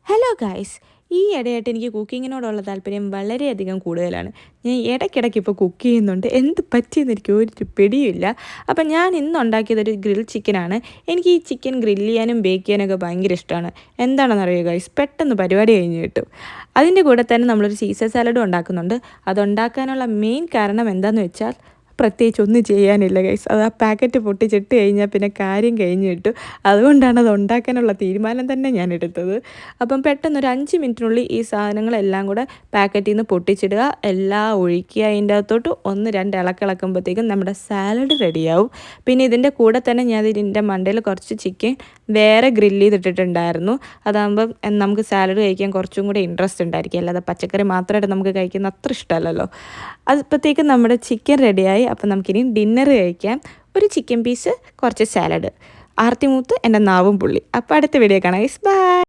Hello guys, ഈ ഇടയായിട്ട് എനിക്ക് കുക്കിങ്ങിനോടുള്ള താല്പര്യം വളരെയധികം കൂടുതലാണ്. ഞാൻ ഇടയ്ക്കിടയ്ക്ക് ഇപ്പോൾ കുക്ക് ചെയ്യുന്നുണ്ട്. എന്ത് പറ്റിയെന്ന് എനിക്ക് ഒരു പിടിയുമില്ല. അപ്പം ഞാൻ ഇന്ന് ഉണ്ടാക്കിയതൊരു ഗ്രിൽ ചിക്കനാണ്. എനിക്ക് ഈ ചിക്കൻ ഗ്രില്ല് ചെയ്യാനും ബേക്ക് ചെയ്യാനൊക്കെ ഭയങ്കര ഇഷ്ടമാണ്. എന്താണെന്നറിയുമോ ഗായ്സ്, പെട്ടെന്ന് പരിപാടി കഴിഞ്ഞ് കിട്ടും. അതിൻ്റെ കൂടെ തന്നെ നമ്മളൊരു സീസർ സാലഡും ഉണ്ടാക്കുന്നുണ്ട്. അതുണ്ടാക്കാനുള്ള മെയിൻ കാരണം എന്താണെന്ന് വെച്ചാൽ പ്രത്യേകിച്ച് ഒന്നും ചെയ്യാനില്ല ഗൈസ്. അത് ആ പാക്കറ്റ് പൊട്ടിച്ചിട്ട് കഴിഞ്ഞാൽ പിന്നെ കാര്യം കഴിഞ്ഞ് കിട്ടും. അതുകൊണ്ടാണ് അത് ഉണ്ടാക്കാനുള്ള തീരുമാനം തന്നെ ഞാൻ എടുത്തത്. അപ്പം പെട്ടെന്ന് ഒരു 5 മിനിറ്റിനുള്ളിൽ ഈ സാധനങ്ങളെല്ലാം കൂടെ പാക്കറ്റിൽ നിന്ന് പൊട്ടിച്ചിടുക, എല്ലാം ഒഴിക്കുക, അതിൻ്റെ അകത്തോട്ട് 1-2 ഇളക്കുമ്പോഴത്തേക്കും നമ്മുടെ സാലഡ് റെഡിയാവും. പിന്നെ ഇതിൻ്റെ കൂടെ തന്നെ ഞാൻ ഇതിൻ്റെ മണ്ടയിൽ കുറച്ച് ചിക്കൻ വേറെ ഗ്രില്ല് ചെയ്തിട്ടിട്ടുണ്ടായിരുന്നു. അതാകുമ്പം നമുക്ക് സാലഡ് കഴിക്കാൻ കുറച്ചും കൂടി ഇൻട്രസ്റ്റ് ഉണ്ടായിരിക്കും. അല്ലാതെ പച്ചക്കറി മാത്രമായിട്ട് നമുക്ക് കഴിക്കുന്ന അത്ര ഇഷ്ടമല്ലല്ലോ. അപ്പോഴത്തേക്കും നമ്മുടെ ചിക്കൻ റെഡിയായി. അപ്പം നമുക്കിനി ഡിന്നർ കഴിക്കാം. ഒരു ചിക്കൻ പീസ്, കുറച്ച് സാലഡ്. ആർത്തി മൂത്ത് എൻ്റെ നാവും പുള്ളി. അപ്പോൾ അടുത്ത വീഡിയോ കാണാം ഗൈസ്. ബൈ.